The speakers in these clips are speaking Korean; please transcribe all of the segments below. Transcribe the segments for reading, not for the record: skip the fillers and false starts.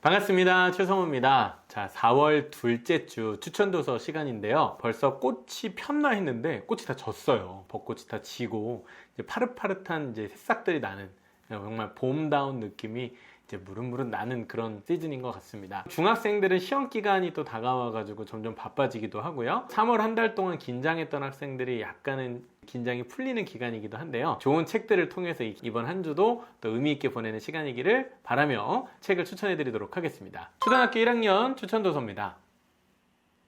반갑습니다. 최성우입니다. 자, 4월 둘째 주 추천도서 시간인데요. 벌써 꽃이 폈나 했는데 꽃이 다 졌어요. 벚꽃이 다 지고 이제 파릇파릇한 이제 새싹들이 나는 정말 봄다운 느낌이 이제 무릇무릇 나는 그런 시즌인 것 같습니다. 중학생들은 시험 기간이 또 다가와가지고 점점 바빠지기도 하고요. 3월 한 달 동안 긴장했던 학생들이 약간은 긴장이 풀리는 기간이기도 한데요. 좋은 책들을 통해서 이번 한 주도 또 의미 있게 보내는 시간이기를 바라며 책을 추천해 드리도록 하겠습니다. 초등학교 1학년 추천도서입니다.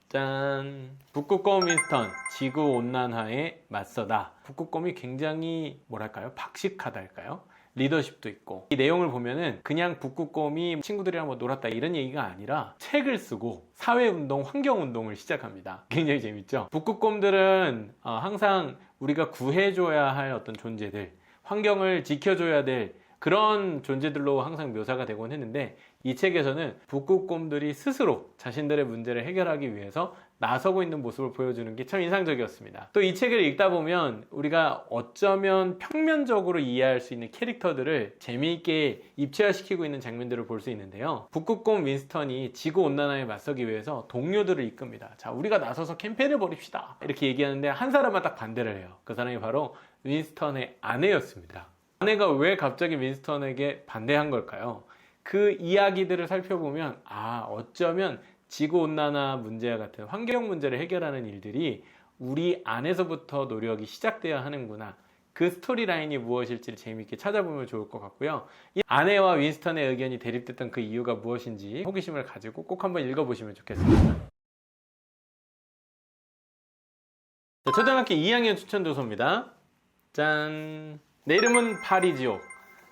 짠! 북극곰 윈스턴 지구온난화에 맞서다. 북극곰이 굉장히 뭐랄까요? 박식하다 할까요? 리더십도 있고, 이 내용을 보면은 그냥 북극곰이 친구들이랑 뭐 놀았다 이런 얘기가 아니라 책을 쓰고 사회운동, 환경운동을 시작합니다. 굉장히 재밌죠? 북극곰들은 항상 우리가 구해줘야 할 어떤 존재들, 환경을 지켜줘야 될 그런 존재들로 항상 묘사가 되곤 했는데, 이 책에서는 북극곰들이 스스로 자신들의 문제를 해결하기 위해서 나서고 있는 모습을 보여주는 게 참 인상적이었습니다. 또 이 책을 읽다 보면 우리가 어쩌면 평면적으로 이해할 수 있는 캐릭터들을 재미있게 입체화시키고 있는 장면들을 볼 수 있는데요. 북극곰 윈스턴이 지구온난화에 맞서기 위해서 동료들을 이끕니다. 자, 우리가 나서서 캠페인을 벌입시다 이렇게 얘기하는데 한 사람만 딱 반대를 해요. 그 사람이 바로 윈스턴의 아내였습니다. 아내가 왜 갑자기 윈스턴에게 반대한 걸까요? 그 이야기들을 살펴보면 어쩌면 지구온난화 문제와 같은 환경 문제를 해결하는 일들이 우리 안에서부터 노력이 시작되어야 하는구나, 그 스토리라인이 무엇일지를 재미있게 찾아보면 좋을 것 같고요. 이 아내와 윈스턴의 의견이 대립됐던 그 이유가 무엇인지 호기심을 가지고 꼭 한번 읽어보시면 좋겠습니다. 자, 초등학교 2학년 추천도서입니다. 짠! 내 이름은 파리지옥.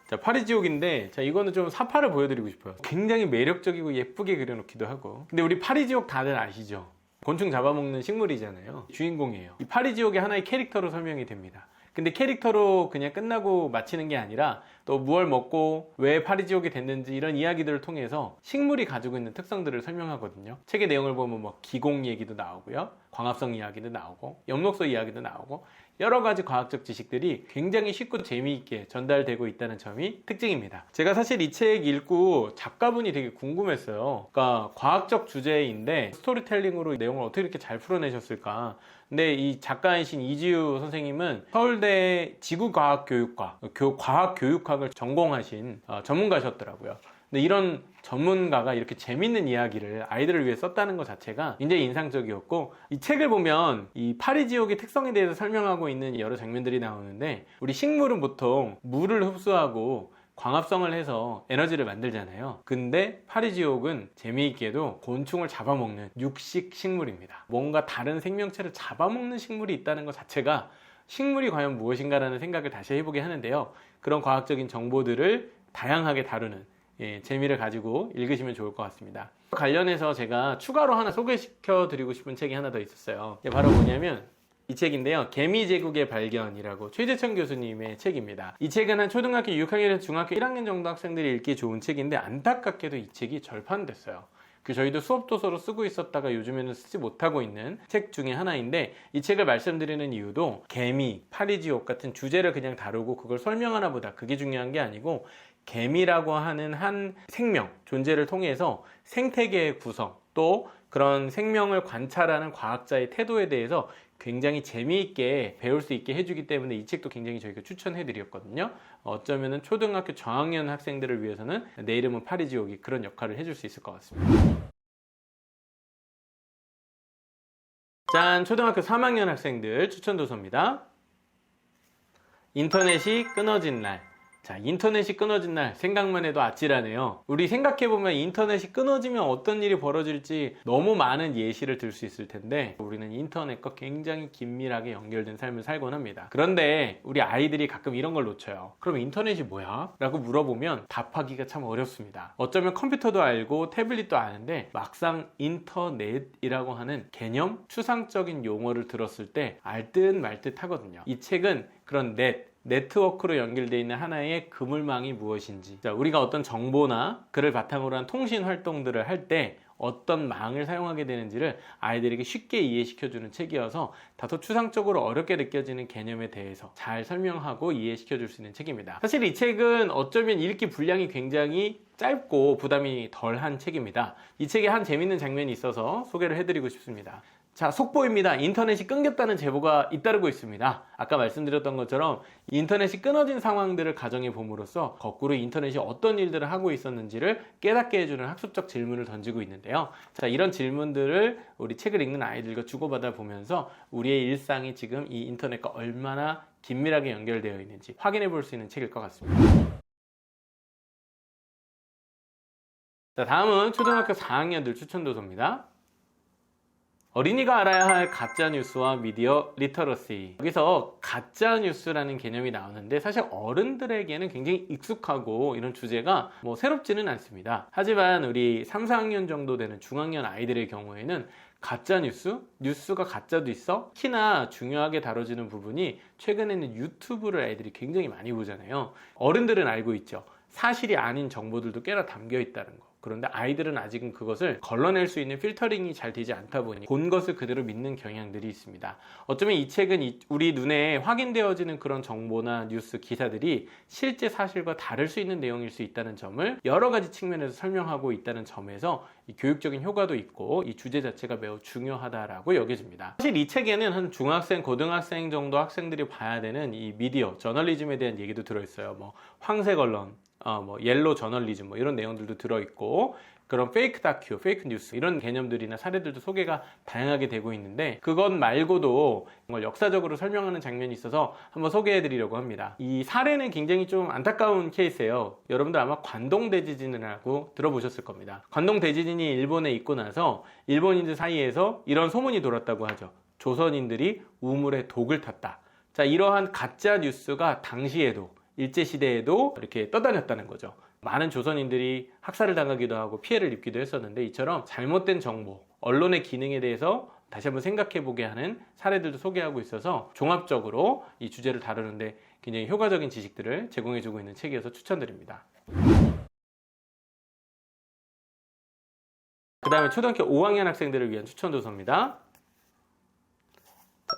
자, 파리지옥인데, 자, 이거는 좀 사파를 보여드리고 싶어요. 굉장히 매력적이고 예쁘게 그려놓기도 하고. 근데 우리 파리지옥 다들 아시죠? 곤충 잡아먹는 식물이잖아요. 주인공이에요. 이 파리지옥의 하나의 캐릭터로 설명이 됩니다. 근데 캐릭터로 그냥 끝나고 마치는 게 아니라 또 무얼 먹고 왜 파리지옥이 됐는지 이런 이야기들을 통해서 식물이 가지고 있는 특성들을 설명하거든요. 책의 내용을 보면 뭐 기공 얘기도 나오고요, 광합성 이야기도 나오고, 엽록소 이야기도 나오고, 여러 가지 과학적 지식들이 굉장히 쉽고 재미있게 전달되고 있다는 점이 특징입니다. 제가 사실 이 책 읽고 작가분이 되게 궁금했어요. 그러니까 과학적 주제인데 스토리텔링으로 내용을 어떻게 이렇게 잘 풀어내셨을까. 근데 이 작가이신 이지우 선생님은 서울대 지구과학교육과 과학교육학을 전공하신 전문가셨더라고요. 근데 이런 전문가가 이렇게 재밌는 이야기를 아이들을 위해 썼다는 것 자체가 굉장히 인상적이었고, 이 책을 보면 이 파리지옥의 특성에 대해서 설명하고 있는 여러 장면들이 나오는데, 우리 식물은 보통 물을 흡수하고 광합성을 해서 에너지를 만들잖아요. 근데 파리지옥은 재미있게도 곤충을 잡아먹는 육식 식물입니다. 뭔가 다른 생명체를 잡아먹는 식물이 있다는 것 자체가 식물이 과연 무엇인가라는 생각을 다시 해보게 하는데요. 그런 과학적인 정보들을 다양하게 다루는 재미를 가지고 읽으시면 좋을 것 같습니다. 관련해서 제가 추가로 하나 소개시켜 드리고 싶은 책이 하나 더 있었어요. 바로 뭐냐면 이 책인데요. 개미제국의 발견이라고 최재천 교수님의 책입니다. 이 책은 한 초등학교 6학년에서 중학교 1학년 정도 학생들이 읽기 좋은 책인데, 안타깝게도 이 책이 절판됐어요. 저희도 수업 도서로 쓰고 있었다가 요즘에는 쓰지 못하고 있는 책 중에 하나인데, 이 책을 말씀드리는 이유도 개미, 파리지옥 같은 주제를 그냥 다루고 그걸 설명하나 보다, 그게 중요한 게 아니고, 개미라고 하는 한 생명, 존재를 통해서 생태계의 구성, 또 그런 생명을 관찰하는 과학자의 태도에 대해서 굉장히 재미있게 배울 수 있게 해주기 때문에 이 책도 굉장히 저희가 추천해 드렸거든요. 어쩌면은 초등학교 저학년 학생들을 위해서는 내 이름은 파리지옥이 그런 역할을 해줄 수 있을 것 같습니다. 짠! 초등학교 3학년 학생들 추천도서입니다. 인터넷이 끊어진 날. 자, 인터넷이 끊어진 날 생각만 해도 아찔하네요. 우리 생각해보면 인터넷이 끊어지면 어떤 일이 벌어질지 너무 많은 예시를 들 수 있을 텐데, 우리는 인터넷과 굉장히 긴밀하게 연결된 삶을 살곤 합니다. 그런데 우리 아이들이 가끔 이런 걸 놓쳐요. 그럼 인터넷이 뭐야? 라고 물어보면 답하기가 참 어렵습니다. 어쩌면 컴퓨터도 알고 태블릿도 아는데, 막상 인터넷이라고 하는 개념, 추상적인 용어를 들었을 때 알 듯 말 듯 하거든요. 이 책은 그런 네트워크로 연결되어 있는 하나의 그물망이 무엇인지, 자, 우리가 어떤 정보나 그를 바탕으로 한 통신 활동들을 할 때 어떤 망을 사용하게 되는지를 아이들에게 쉽게 이해시켜주는 책이어서 다소 추상적으로 어렵게 느껴지는 개념에 대해서 잘 설명하고 이해시켜줄 수 있는 책입니다. 사실 이 책은 어쩌면 읽기 분량이 굉장히 짧고 부담이 덜한 책입니다. 이 책에 한 재밌는 장면이 있어서 소개를 해드리고 싶습니다. 자, 속보입니다. 인터넷이 끊겼다는 제보가 잇따르고 있습니다. 아까 말씀드렸던 것처럼 인터넷이 끊어진 상황들을 가정해 봄으로써 거꾸로 인터넷이 어떤 일들을 하고 있었는지를 깨닫게 해주는 학습적 질문을 던지고 있는데요. 자, 이런 질문들을 우리 책을 읽는 아이들과 주고받아 보면서 우리의 일상이 지금 이 인터넷과 얼마나 긴밀하게 연결되어 있는지 확인해 볼 수 있는 책일 것 같습니다. 자, 다음은 초등학교 4학년들 추천 도서입니다. 어린이가 알아야 할 가짜뉴스와 미디어 리터러시. 여기서 가짜뉴스라는 개념이 나오는데 사실 어른들에게는 굉장히 익숙하고 이런 주제가 새롭지는 않습니다. 하지만 우리 3, 4학년 정도 되는 중학년 아이들의 경우에는 가짜뉴스? 뉴스가 가짜도 있어? 특히나 중요하게 다뤄지는 부분이 최근에는 유튜브를 아이들이 굉장히 많이 보잖아요. 어른들은 알고 있죠. 사실이 아닌 정보들도 꽤나 담겨 있다는 거. 그런데 아이들은 아직은 그것을 걸러낼 수 있는 필터링이 잘 되지 않다 보니 본 것을 그대로 믿는 경향들이 있습니다. 어쩌면 이 책은 우리 눈에 확인되어지는 그런 정보나 뉴스 기사들이 실제 사실과 다를 수 있는 내용일 수 있다는 점을 여러 가지 측면에서 설명하고 있다는 점에서 이 교육적인 효과도 있고 이 주제 자체가 매우 중요하다라고 여겨집니다. 사실 이 책에는 한 중학생, 고등학생 정도 학생들이 봐야 되는 이 미디어, 저널리즘에 대한 얘기도 들어있어요. 황색 언론, 옐로 저널리즘 이런 내용들도 들어있고 그런 페이크 다큐, 페이크 뉴스 이런 개념들이나 사례들도 소개가 다양하게 되고 있는데 그것 말고도 정말 역사적으로 설명하는 장면이 있어서 한번 소개해 드리려고 합니다. 이 사례는 굉장히 좀 안타까운 케이스예요. 여러분들 아마 관동 대지진이라고 들어보셨을 겁니다. 관동 대지진이 일본에 있고 나서 일본인들 사이에서 이런 소문이 돌았다고 하죠. 조선인들이 우물에 독을 탔다. 자, 이러한 가짜 뉴스가 당시에도 일제시대에도 이렇게 떠다녔다는 거죠. 많은 조선인들이 학살을 당하기도 하고 피해를 입기도 했었는데 이처럼 잘못된 정보, 언론의 기능에 대해서 다시 한번 생각해보게 하는 사례들도 소개하고 있어서 종합적으로 이 주제를 다루는데 굉장히 효과적인 지식들을 제공해주고 있는 책이어서 추천드립니다. 그 다음에 초등학교 5학년 학생들을 위한 추천 도서입니다.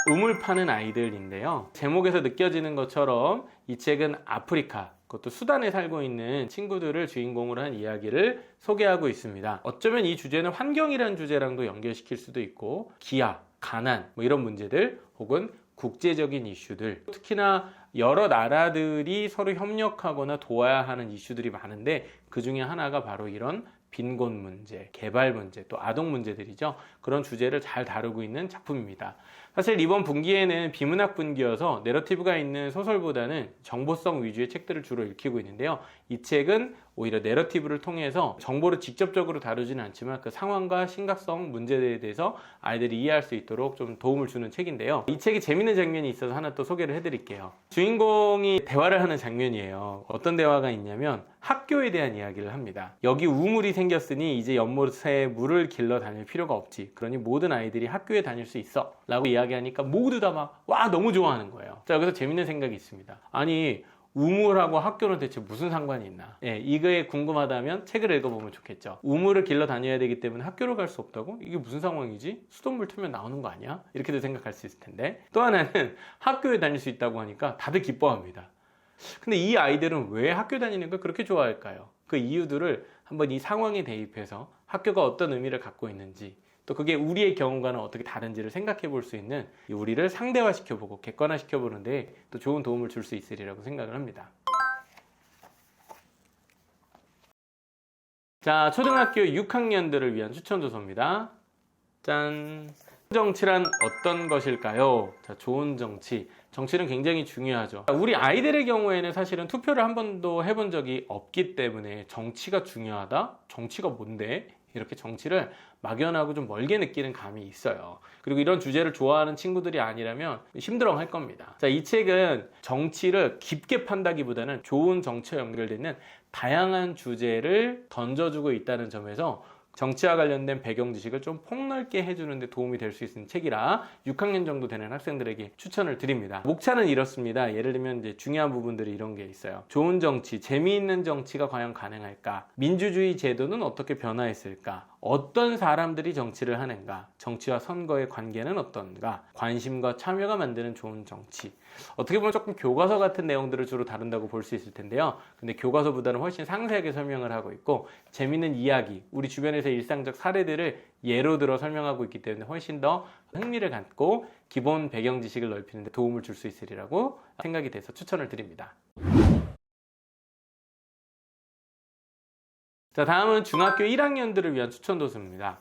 우물 파는 아이들인데요. 제목에서 느껴지는 것처럼 이 책은 아프리카, 그것도 수단에 살고 있는 친구들을 주인공으로 한 이야기를 소개하고 있습니다. 어쩌면 이 주제는 환경이라는 주제랑도 연결시킬 수도 있고 기아, 가난 이런 문제들 혹은 국제적인 이슈들, 특히나 여러 나라들이 서로 협력하거나 도와야 하는 이슈들이 많은데 그 중에 하나가 바로 이런 빈곤 문제, 개발 문제, 또 아동 문제들이죠. 그런 주제를 잘 다루고 있는 작품입니다. 사실 이번 분기에는 비문학 분기여서 내러티브가 있는 소설보다는 정보성 위주의 책들을 주로 읽히고 있는데요. 이 책은 오히려 내러티브를 통해서 정보를 직접적으로 다루지는 않지만 그 상황과 심각성 문제에 대해서 아이들이 이해할 수 있도록 좀 도움을 주는 책인데요. 이 책이 재밌는 장면이 있어서 하나 또 소개를 해드릴게요. 주인공이 대화를 하는 장면이에요. 어떤 대화가 있냐면 학교에 대한 이야기를 합니다. 여기 우물이 생겼으니 이제 연못에 물을 길러 다닐 필요가 없지. 그러니 모든 아이들이 학교에 다닐 수 있어 라고 이야기하니까 모두 다 막 와 너무 좋아하는 거예요. 자, 여기서 재밌는 생각이 있습니다. 아니 우물하고 학교는 대체 무슨 상관이 있나? 이거에 궁금하다면 책을 읽어보면 좋겠죠. 우물을 길러 다녀야 되기 때문에 학교를 갈 수 없다고? 이게 무슨 상황이지? 수돗물 틀면 나오는 거 아니야? 이렇게도 생각할 수 있을 텐데 또 하나는 학교에 다닐 수 있다고 하니까 다들 기뻐합니다. 근데 이 아이들은 왜 학교 다니는 걸 그렇게 좋아할까요? 그 이유들을 한번 이 상황에 대입해서 학교가 어떤 의미를 갖고 있는지 또 그게 우리의 경험과는 어떻게 다른지를 생각해 볼 수 있는 우리를 상대화 시켜보고 객관화 시켜보는데 또 좋은 도움을 줄 수 있으리라고 생각을 합니다. 자, 초등학교 6학년들을 위한 추천 도서입니다. 짠! 정치란 어떤 것일까요? 자, 좋은 정치. 정치는 굉장히 중요하죠. 우리 아이들의 경우에는 사실은 투표를 한 번도 해본 적이 없기 때문에 정치가 중요하다? 정치가 뭔데? 이렇게 정치를 막연하고 좀 멀게 느끼는 감이 있어요. 그리고 이런 주제를 좋아하는 친구들이 아니라면 힘들어 할 겁니다. 자, 이 책은 정치를 깊게 판다기보다는 좋은 정치와 연결되는 다양한 주제를 던져주고 있다는 점에서 정치와 관련된 배경 지식을 좀 폭넓게 해주는 데 도움이 될 수 있는 책이라 6학년 정도 되는 학생들에게 추천을 드립니다. 목차는 이렇습니다. 예를 들면 이제 중요한 부분들이 이런 게 있어요. 좋은 정치, 재미있는 정치가 과연 가능할까? 민주주의 제도는 어떻게 변화했을까? 어떤 사람들이 정치를 하는가, 정치와 선거의 관계는 어떤가, 관심과 참여가 만드는 좋은 정치. 어떻게 보면 조금 교과서 같은 내용들을 주로 다룬다고 볼 수 있을 텐데요. 근데 교과서보다는 훨씬 상세하게 설명을 하고 있고 재미있는 이야기, 우리 주변에서 일상적 사례들을 예로 들어 설명하고 있기 때문에 훨씬 더 흥미를 갖고 기본 배경 지식을 넓히는 데 도움을 줄 수 있으리라고 생각이 돼서 추천을 드립니다. 자, 다음은 중학교 1학년들을 위한 추천 도서입니다.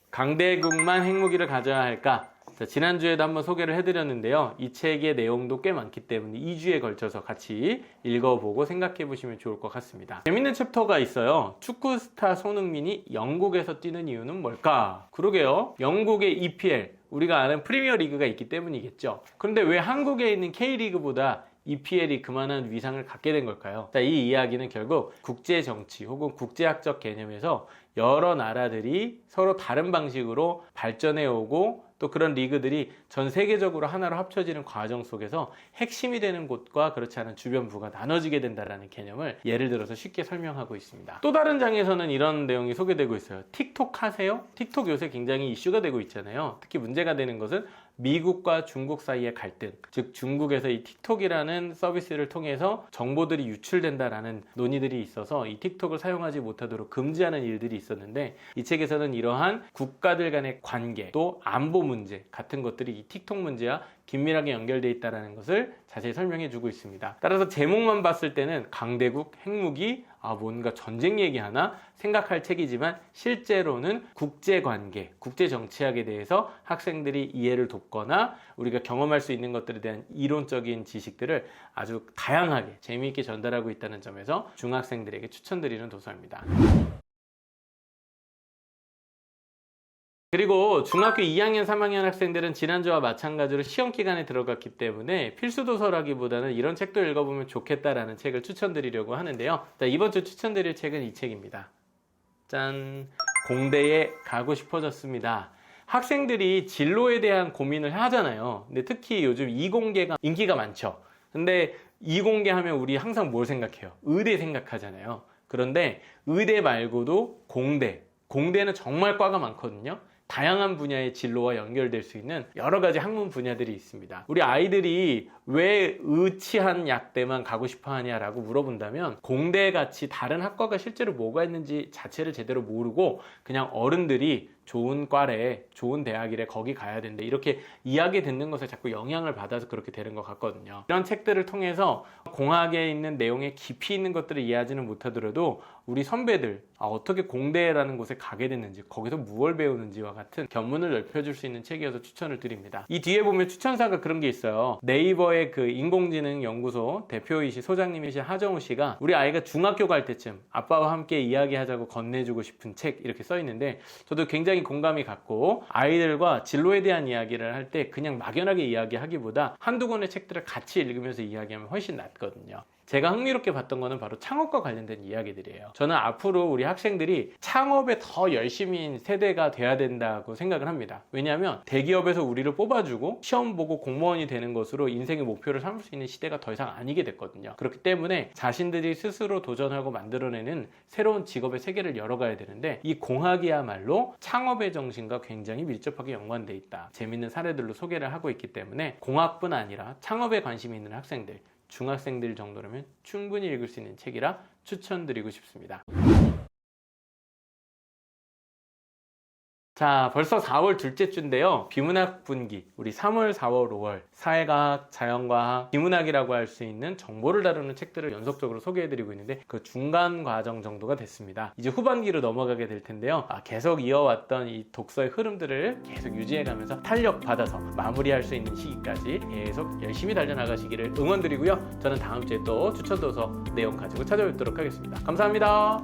강대국만 핵무기를 가져야 할까? 자, 지난주에도 한번 소개를 해드렸는데요. 이 책의 내용도 꽤 많기 때문에 2주에 걸쳐서 같이 읽어보고 생각해 보시면 좋을 것 같습니다. 재밌는 챕터가 있어요. 축구 스타 손흥민이 영국에서 뛰는 이유는 뭘까? 그러게요. 영국의 EPL, 우리가 아는 프리미어 리그가 있기 때문이겠죠. 그런데 왜 한국에 있는 K리그보다 EPL이 그만한 위상을 갖게 된 걸까요? 자, 이 이야기는 결국 국제 정치 혹은 국제학적 개념에서 여러 나라들이 서로 다른 방식으로 발전해 오고 또 그런 리그들이 전 세계적으로 하나로 합쳐지는 과정 속에서 핵심이 되는 곳과 그렇지 않은 주변부가 나눠지게 된다는 개념을 예를 들어서 쉽게 설명하고 있습니다. 또 다른 장에서는 이런 내용이 소개되고 있어요. 틱톡 하세요? 틱톡 요새 굉장히 이슈가 되고 있잖아요. 특히 문제가 되는 것은 미국과 중국 사이의 갈등, 즉 중국에서 이 틱톡이라는 서비스를 통해서 정보들이 유출된다라는 논의들이 있어서 이 틱톡을 사용하지 못하도록 금지하는 일들이 있었는데 이 책에서는 이러한 국가들 간의 관계 또 안보 문제 같은 것들이 이 틱톡 문제와 긴밀하게 연결되어 있다는 것을 자세히 설명해 주고 있습니다. 따라서 제목만 봤을 때는 강대국, 핵무기, 뭔가 전쟁 얘기하나 생각할 책이지만 실제로는 국제관계, 국제정치학에 대해서 학생들이 이해를 돕거나 우리가 경험할 수 있는 것들에 대한 이론적인 지식들을 아주 다양하게 재미있게 전달하고 있다는 점에서 중학생들에게 추천드리는 도서입니다. 그리고 중학교 2학년, 3학년 학생들은 지난주와 마찬가지로 시험 기간에 들어갔기 때문에 필수 도서라기보다는 이런 책도 읽어보면 좋겠다라는 책을 추천드리려고 하는데요. 자, 이번 주 추천드릴 책은 이 책입니다. 짠! 공대에 가고 싶어졌습니다. 학생들이 진로에 대한 고민을 하잖아요. 근데 특히 요즘 이공계가 인기가 많죠. 근데 이공계 하면 우리 항상 뭘 생각해요? 의대 생각하잖아요. 그런데 의대 말고도 공대는 정말 과가 많거든요. 다양한 분야의 진로와 연결될 수 있는 여러 가지 학문 분야들이 있습니다. 우리 아이들이 왜 의치한 약대만 가고 싶어 하냐라고 물어본다면 공대같이 다른 학과가 실제로 뭐가 있는지 자체를 제대로 모르고 그냥 어른들이 좋은 과래, 좋은 대학이래, 거기 가야 된대 이렇게 이야기 듣는 것에 자꾸 영향을 받아서 그렇게 되는 것 같거든요. 이런 책들을 통해서 공학에 있는 내용에 깊이 있는 것들을 이해하지는 못하더라도 우리 선배들 어떻게 공대라는 곳에 가게 됐는지 거기서 무엇을 배우는지와 같은 견문을 넓혀줄 수 있는 책이어서 추천을 드립니다. 이 뒤에 보면 추천사가 그런 게 있어요. 네이버의 그 인공지능 연구소 대표이시 소장님이신 하정우 씨가 우리 아이가 중학교 갈 때쯤 아빠와 함께 이야기하자고 건네주고 싶은 책 이렇게 써 있는데 저도 굉장히 공감이 갔고 아이들과 진로에 대한 이야기를 할 때 그냥 막연하게 이야기하기보다 한두 권의 책들을 같이 읽으면서 이야기하면 훨씬 낫거든요. 제가 흥미롭게 봤던 거는 바로 창업과 관련된 이야기들이에요. 저는 앞으로 우리 학생들이 창업에 더 열심인 세대가 돼야 된다고 생각을 합니다. 왜냐하면 대기업에서 우리를 뽑아주고 시험 보고 공무원이 되는 것으로 인생의 목표를 삼을 수 있는 시대가 더 이상 아니게 됐거든요. 그렇기 때문에 자신들이 스스로 도전하고 만들어내는 새로운 직업의 세계를 열어가야 되는데 이 공학이야말로 창업의 정신과 굉장히 밀접하게 연관돼 있다. 재밌는 사례들로 소개를 하고 있기 때문에 공학뿐 아니라 창업에 관심이 있는 학생들 중학생들 정도라면 충분히 읽을 수 있는 책이라 추천드리고 싶습니다. 자, 벌써 4월 둘째 주인데요. 비문학 분기, 우리 3월, 4월, 5월 사회과학, 자연과학, 비문학이라고 할 수 있는 정보를 다루는 책들을 연속적으로 소개해드리고 있는데 그 중간 과정 정도가 됐습니다. 이제 후반기로 넘어가게 될 텐데요. 계속 이어왔던 이 독서의 흐름들을 계속 유지해가면서 탄력받아서 마무리할 수 있는 시기까지 계속 열심히 달려나가시기를 응원드리고요. 저는 다음 주에 또 추천도서 내용 가지고 찾아뵙도록 하겠습니다. 감사합니다.